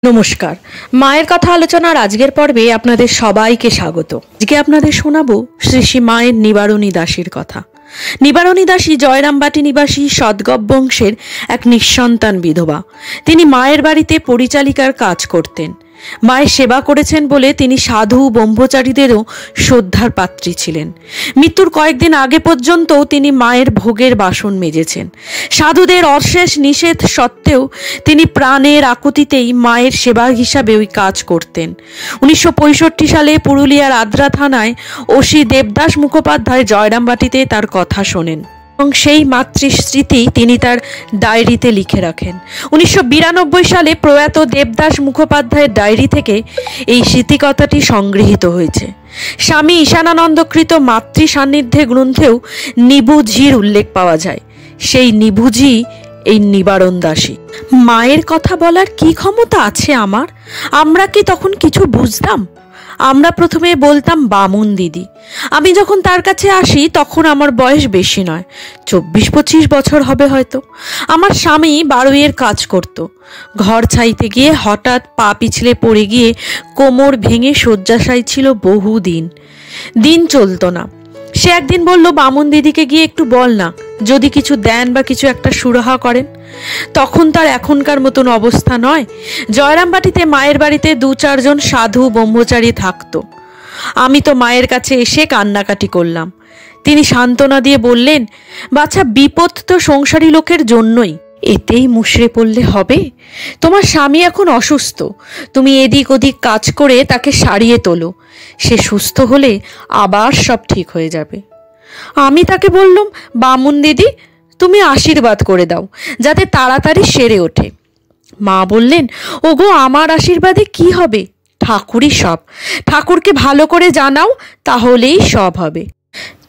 নমস্কার। মায়ের কথা আলোচনার আজকের পর্বে আপনাদের সবাইকে স্বাগত। আজকে আপনাদের শোনাবো শ্রী শ্রী মায়ের নিবারণী দাসীর কথা। নিবারণী দাসী জয়রামবাটি নিবাসী সদ্গব বংশের এক নিঃসন্তান বিধবা। তিনি মায়ের বাড়িতে পরিচালিকার কাজ করতেন। মায়ের সেবা করেছেন বলে তিনি সাধু ব্রহ্মচারীদেরও শ্রদ্ধার পাত্রী ছিলেন। মৃত্যুর কয়েকদিন আগে পর্যন্ত তিনি মায়ের ভোগের বাসন মেজেছেন। সাধুদের অশেষ নিষেধ সত্ত্বেও তিনি প্রাণের আকুতিতেই মায়ের সেবা হিসাবে ওই কাজ করতেন। 1965 সালে পুরুলিয়ার আদ্রা থানায় ওসি দেবদাস মুখোপাধ্যায় জয়রামবাটিতে তার কথা শোনেন এবং সেই মাতৃস্মৃতি তিনি তার ডায়েরিতে লিখে রাখেন। 1992 সালে প্রয়াত দেবদাস মুখোপাধ্যায়ের ডায়েরি থেকে এই স্মৃতিকথাটি সংগৃহীত হয়েছে। স্বামী ঈশানানন্দকৃত মাতৃ সান্নিধ্যে গ্রন্থেও নিবুঝির উল্লেখ পাওয়া যায়। সেই নিবুঝি এই নিবারণ দাসী। মায়ের কথা বলার কি ক্ষমতা আছে আমার? আমরা কি তখন কিছু বুঝতাম? আমরা প্রথমে বলতাম বামুন দিদি। আমি যখন তার কাছে আসি তখন আমার বয়স বেশি নয়, 24-25 বছর হবে হয়তো। আমার স্বামী বারুইয়ের কাজ করত। ঘর ছাইতে গিয়ে হঠাৎ পা পিছলে পড়ে গিয়ে কোমর ভেঙে শয্যাশায়ী ছিল বহুদিন। দিন চলতো না। সে একদিন বলল, বামুন দিদিকে গিয়ে একটু বল না, যদি কিছু দেন বা কিছু একটা সুরাহা করেন। তখন তার এখনকার মতন অবস্থা নয়। জয়রামবাটিতে মায়ের বাড়িতে 2-4 জন সাধু ব্রহ্মচারী থাকতো। আমি তো মায়ের কাছে এসে কান্নাকাটি করলাম। তিনি সান্ত্বনা দিয়ে বললেন, বাচ্চা, বিপদ তো সংসারী লোকের জন্যই, এতেই মুষড়ে পড়লে হবে? তোমার স্বামী এখন অসুস্থ, তুমি এদিক ওদিক কাজ করে তাকে সারিয়ে তোলো। সে সুস্থ হলে আবার সব ঠিক হয়ে যাবে। আমি তাকে বললাম, বামুন দিদি, তুমি আশীর্বাদ করে দাও যাতে তাড়াতাড়ি সেরে ওঠে। মা বললেন, ওগো, আমার আশীর্বাদে কি হবে? ঠাকুরই সব। ঠাকুরকে ভালো করে জানাও, তাহলেই সব হবে।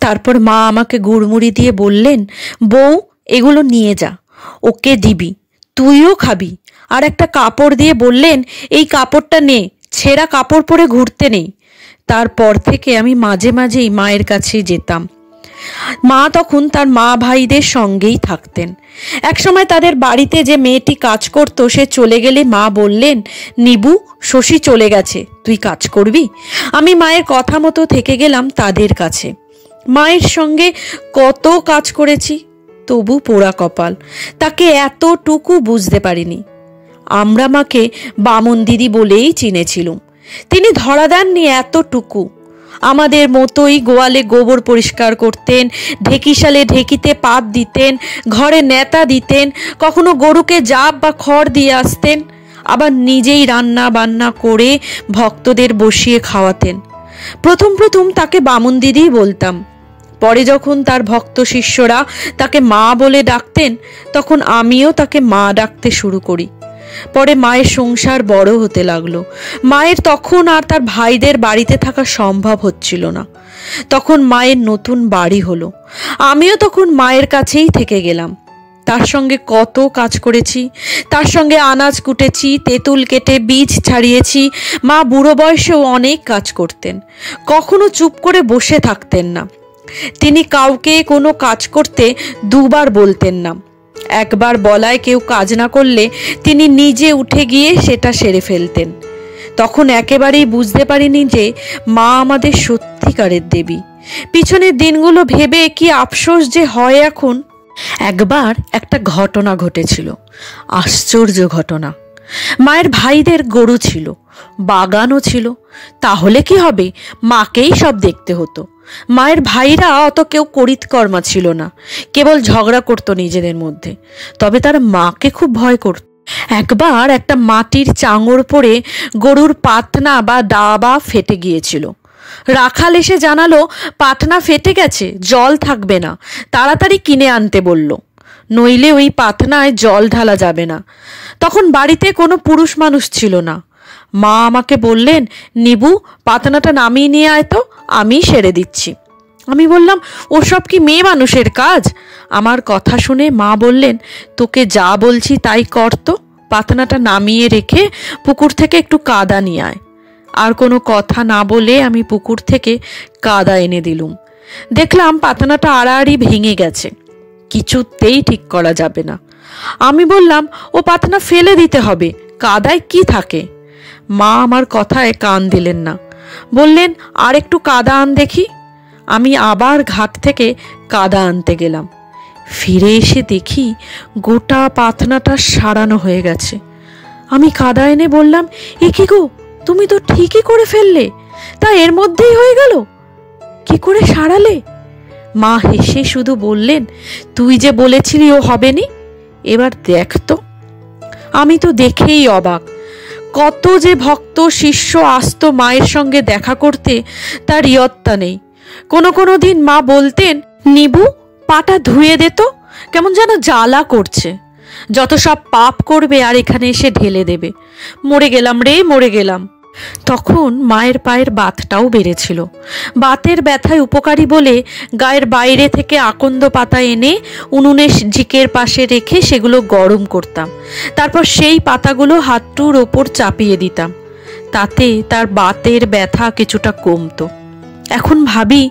তারপর মা আমাকে গুড়মুড়ি দিয়ে বললেন, বউ, এগুলো নিয়ে যা, ওকে দিবি, তুইও খাবি। আর একটা কাপড় দিয়ে বললেন, এই কাপড়টা নে, ছেঁড়া কাপড় পরে ঘুরতে নেই। তারপর থেকে আমি মাঝে মাঝেই মায়ের কাছে যেতাম। মা তখন তার মা ভাইদের সঙ্গেই থাকতেন। একসময় তাদের বাড়িতে যে মেয়েটি কাজ করত সে চলে গেলে মা বললেন, নিবু, শশী চলে গেছে, তুই কাজ করবি? আমি মায়ের কথা মতো থেকে গেলাম তাদের কাছে। মায়ের সঙ্গে কত কাজ করেছি, তবু পোড়া কপাল, তাকে এতটুকু বুঝতে পারিনি। আমরা মাকে বামন দিদি বলেই চিনেছিলুম। তিনি ধরা দেননি এতটুকু। আমাদের মতোই গোয়ালে গোবর পরিষ্কার করতেন, ঢেকিশালে ঢেকিতে পাত দিতেন, ঘরে নেতা দিতেন, কখনো গরুকে জাপ বা খড় দিয়ে আসতেন, আবার নিজেই রান্না বান্না করে ভক্তদের বসিয়ে খাওয়াতেন। প্রথম তাকে বামুন দিদিই বলতাম। পরে যখন তার ভক্ত শিষ্যরা তাকে মা বলে ডাকতেন, তখন আমিও তাকে মা ডাকতে শুরু করি। পরে মায়ের সংসার বড় হতে লাগলো। মায়ের তখন আর তার ভাইদের বাড়িতে থাকা সম্ভব হচ্ছিল না। তখন মায়ের নতুন বাড়ি হলো। আমিও তখন মায়ের কাছেই থেকে গেলাম। তার সঙ্গে কত কাজ করেছি। তার সঙ্গে আনাজ কুটেছি, তেঁতুল কেটে বীজ ছাড়িয়েছি। মা বুড়ো বয়সেও অনেক কাজ করতেন, কখনো চুপ করে বসে থাকতেন না। তিনি কাউকে কোনো কাজ করতে 2 বার বলতেন না। একবার বলায় কেউ কাজ না করলে তিনি নিজে উঠে গিয়ে সেটা সেরে ফেলতেন। তখন একেবারেই বুঝতে পারিনি যে মা আমাদের সত্যিকারের দেবী। পিছনের দিনগুলো ভেবে কি আফসোস যে হয় এখন। একবার একটা ঘটনা ঘটেছিল, আশ্চর্য ঘটনা। মায়ের ভাইদের গরু ছিল, বাগানও ছিল। তাহলে কি হবে, মাকেই সব দেখতে হতো। মায়ের ভাইরা অত কেউ করিতকর্মা ছিল না, কেবল ঝগড়া করতো নিজেদের মধ্যে। তবে তারা মাকে খুব ভয় করত। একবার একটা মাটির চাঙড় পড়ে গরুর পাতনা বা দাবা ফেটে গিয়েছিল। রাখাল এসে জানালো, পাতনা ফেটে গেছে, জল থাকবে না, তাড়াতাড়ি কিনে আনতে বলল, নইলে ওই পাতনায় জল ঢালা যাবে না। তখন বাড়িতে কোনো পুরুষ মানুষ ছিল না। মা আমাকে বললেন, নিবু, পাতনাটা নামিয়ে নিয়ে আয় তো, আমি সেরে দিচ্ছি। আমি বললাম, ওসব কি মেয়ে মানুষের কাজ? আমার কথা শুনে মা বললেন, তোকে যা বলছি তাই কর তো, পাতনাটা নামিয়ে রেখে পুকুর থেকে একটু কাদা নিয়ে আয়। আর কোনো কথা না বলে আমি পুকুর থেকে কাদা এনে দিলুম। দেখলাম পাতনাটা আড়াআড়ি ভেঙে গেছে, কিছুতেই ঠিক করা যাবে না। আমি বললাম, ও পাতনা ফেলে দিতে হবে, কাদায় কি থাকে? মা আমার কথায় কান দিলেন না, বললেন, আর একটু কাদা আন দেখি। আমি আবার ঘাট থেকে কাদা আনতে গেলাম। ফিরে এসে দেখি গোটা পাতনাটা সারানো হয়ে গেছে। আমি কাদা এনে বললাম, এ কি গো, তুমি তো ঠিকই করে ফেললে, তা এর মধ্যেই হয়ে গেল, কি করে সারালে? মা হেসে শুধু বললেন, তুই যে বলেছিলি ও হবে নি, এবার দেখ তো। আমি তো দেখেই অবাক। কত যে ভক্ত শিষ্য আসত মায়ের সঙ্গে দেখা করতে, তার ইয়ত্তা নেই। কোনো দিন মা বলতেন, নিবু, পাটা ধুয়ে দে তো, কেমন যেন জ্বালা করছে, যত সব পাপ করবে আর এখানে এসে ঢেলে দেবে। মরে গেলাম রে, মরে গেলাম। তখন মায়ের পায়ের বাতটাও বেড়েছিল। বাতের ব্যথায় উপকারী বলে গায়ের বাইরে থেকে আকন্দ পাতা এনে উনুনে ঝিকের পাশে রেখে সেগুলো গরম করতাম। তারপর সেই পাতাগুলো হাঁটুর ওপর চাপিয়ে দিতাম। তাতে তার বাতের ব্যথা কিছুটা কমতো। এখন ভাবি,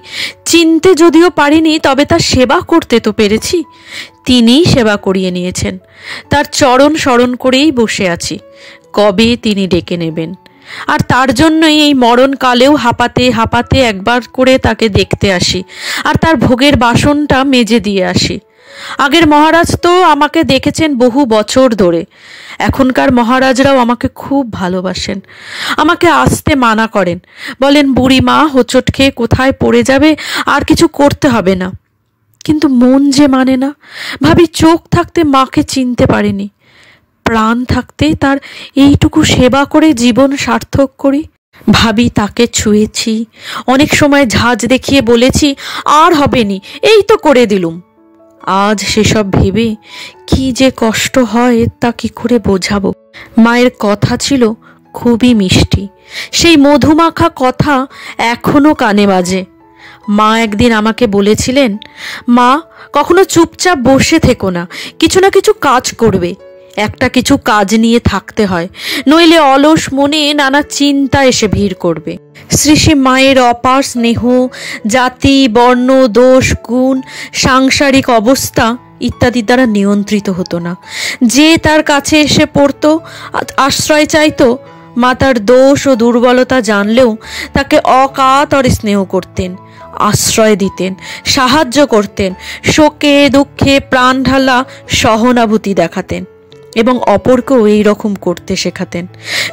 চিনতে যদিও পারিনি, তবে তার সেবা করতে তো পেরেছি। তিনিই সেবা করিয়ে নিয়েছেন। তার চরণ স্মরণ করেই বসে আছি, কবে তিনি ডেকে নেবেন। আর তার জন্যই এই মরণকালেও হাঁপাতে হাঁপাতে একবার করে তাকে দেখতে আসি, আর তার ভোগের বাসনটা মেজে দিয়ে আসি। আগের মহারাজ তো আমাকে দেখেছেন বহু বছর ধরে। এখনকার মহারাজরাও আমাকে খুব ভালোবাসেন। আমাকে আসতে মানা করেন, বলেন, বুড়ি মা হোঁচট খেয়ে কোথায় পড়ে যাবে, আর কিছু করতে হবে না। কিন্তু মন যে মানে না। ভাবি, চোখ থাকতে মাকে চিনতে পারিনি, প্রাণ থাকতে তার এইটুকু সেবা করে জীবন সার্থক করি। ভাবি, তাকে ছুঁয়েছি, অনেক সময় ঝাঁজ দেখিয়ে বলেছি, আর হবেনি, এই তো করে দিলুম। আজ সেসব ভেবে কি যে কষ্ট হয় তা কি করে বোঝাবো। মায়ের কথা ছিল খুবই মিষ্টি, সেই মধুমাখা কথা এখনো কানে বাজে। মা একদিন আমাকে বলেছিলেন, মা, কখনো চুপচাপ বসে থেকো না, কিছু না কিছু কাজ করবে। একটা কিছু কাজ নিয়ে থাকতে হয়, নইলে অলস মনে নানা চিন্তা এসে ভিড় করবে। শ্রী শ্রী মায়ের অপার স্নেহ, জাতি, বর্ণ, দোষ, গুণ, সাংসারিক অবস্থা ইত্যাদি দ্বারা নিয়ন্ত্রিত হতো না। যে তার কাছে এসে পড়তো, আশ্রয় চাইতো, মা তার দোষ ও দুর্বলতা জানলেও তাকে অকাতরে স্নেহ করতেন, আশ্রয় দিতেন, সাহায্য করতেন, শোকে দুঃখে প্রাণ ঢালা সহানুভূতি দেখাতেন এবং অপরকেও এই রকম করতে শেখাতেন।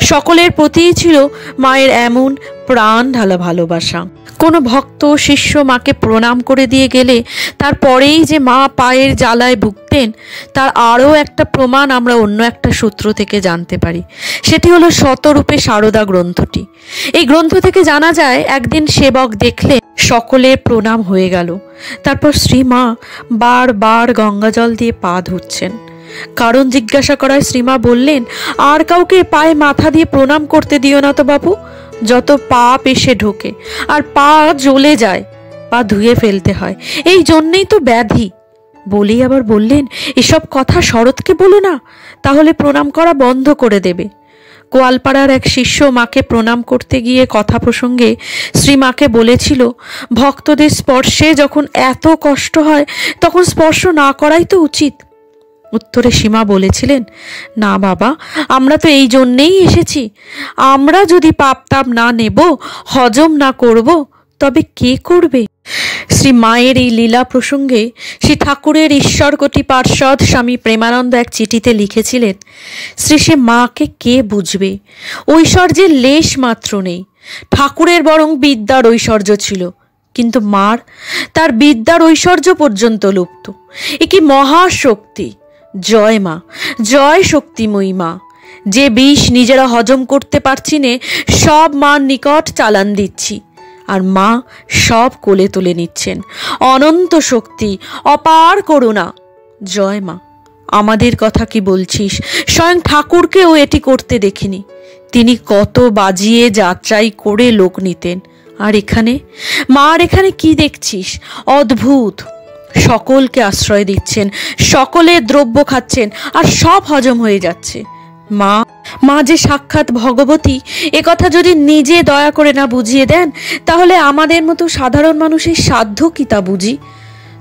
সকলের প্রতিই ছিল মায়ের এমন প্রাণ ঢালা ভালোবাসা। কোনো ভক্ত শিষ্য মাকে প্রণাম করে দিয়ে গেলে তারপরেই যে মা পায়ের জ্বালায় ভুগতেন, তার আরও একটা প্রমাণ আমরা অন্য একটা সূত্র থেকে জানতে পারি। সেটি হলো শতরূপে সারদা গ্রন্থটি। এই গ্রন্থ থেকে জানা যায়, একদিন সেবক দেখলে সকলের প্রণাম হয়ে গেল, তারপর শ্রীমা বারবার গঙ্গাজল দিয়ে পা ধুচ্ছেন। কারণ জিজ্ঞাসা করায় শ্রীমা বললেন, আর কাউকে পায়ে মাথা দিয়ে প্রণাম করতে দিও না তো বাবু, যত পাপ এসে ঢোকে আর পা জ্বলে যায়, পা ধুয়ে ফেলতে হয়, এই জন্যেই তো ব্যাধি। বলেই আবার বললেন, এসব কথা শরৎকে বলো না, তাহলে প্রণাম করা বন্ধ করে দেবে। গোয়ালপাড়ার এক শিষ্য মাকে প্রণাম করতে গিয়ে কথা প্রসঙ্গে শ্রীমাকে বলেছিল, ভক্তদের স্পর্শে যখন এত কষ্ট হয় তখন স্পর্শ না করাই তো উচিত। উত্তরে সীমা বলেছিলেন, না বাবা, আমরা তো এই জন্যেই এসেছি। আমরা যদি পাপ তাপ না নেব, হজম না করব, তবে কে করবে? শ্রী মায়ের এই লীলা প্রসঙ্গে শ্রী ঠাকুরের ঈশ্বরকোটি পার্ষদ স্বামী প্রেমানন্দ এক চিঠিতে লিখেছিলেন, শ্রী সে মাকে কে বুঝবে? ঐশ্বর্যের লেশ মাত্র নেই। ঠাকুরের বরং বিদ্যার ঐশ্বর্য ছিল, কিন্তু মার তার বিদ্যার ঐশ্বর্য পর্যন্ত লুপ্ত। এ কি মহাশক্তি! জয় মা, জয় শক্তিময়ী মা। যে বিষ নিজেরা হজম করতে পারছি নে, সব মার নিকট চালান দিচ্ছি, আর মা সব কোলে তুলে নিচ্ছেন। অনন্ত শক্তি, অপার করুণা। জয় মা। আমাদের কথা কি বলছিস, স্বয়ং ঠাকুরকেও এটি করতে দেখিনি। তিনি কত বাজিয়ে যাত্রাই করে লোক নিতেন, আর এখানে মার এখানে কি দেখছিস? অদ্ভুত। সকলকে আশ্রয় দিচ্ছেন, সকলের দ্রব্য খাচ্ছেন, আর সব হজম হয়ে যাচ্ছে। মা যে সাক্ষাৎ ভগবতী, এ কথা যদি নিজে দয়া করে না বুঝিয়ে দেন, তাহলে আমাদের মতো সাধারণ মানুষের সাধ্য কি তা বুঝি?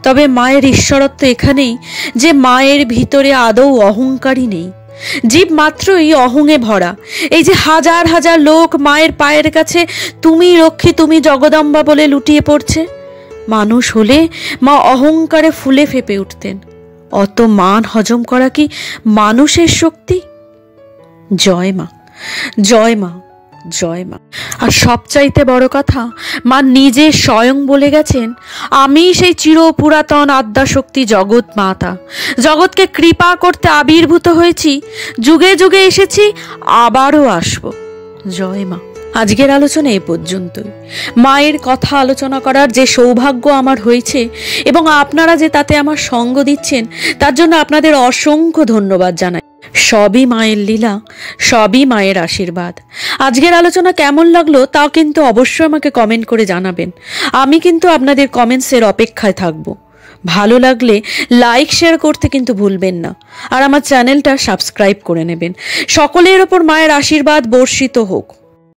তবে মায়ের ঈশ্বরত্ব এখানেই যে মায়ের ভিতরে আদৌ অহংকারই নেই। জীব মাত্রই অহংয়ে ভরা। এই যে হাজার হাজার লোক মায়ের পায়ের কাছে তুমি রক্ষী, তুমি জগদম্বা বলে লুটিয়ে পড়ছে, মানুষ হলে মা অহংকারে ফুলে ফেপে উঠতেন। অত মান হজম করা কি মানুষের শক্তি? জয় মা, জয় মা, জয় মা। আর সবচাইতে বড় কথা, মা নিজে স্বয়ং বলে গেছেন, আমি সেই চির পুরাতন আদ্যাশক্তি জগৎ মাতা, জগৎকে কৃপা করতে আবির্ভূত হয়েছি, যুগে যুগে এসেছি, আবারও আসব। জয় মা। আজকের আলোচনা এ পর্যন্তই। মায়ের কথা আলোচনা করার যে সৌভাগ্য আমার হয়েছে এবং আপনারা যে তাতে আমার সঙ্গ দিচ্ছেন, তার জন্য আপনাদের অসংখ্য ধন্যবাদ জানাই। সবই মায়ের লীলা, সবই মায়ের আশীর্বাদ। আজকের আলোচনা কেমন লাগলো তাও কিন্তু অবশ্যই আমাকে কমেন্ট করে জানাবেন। আমি কিন্তু আপনাদের কমেন্টসের অপেক্ষায় থাকব। ভালো লাগলে লাইক শেয়ার করতে কিন্তু ভুলবেন না, আর আমার চ্যানেলটা সাবস্ক্রাইব করে নেবেন। সকলের ওপর মায়ের আশীর্বাদ বর্ষিত হোক।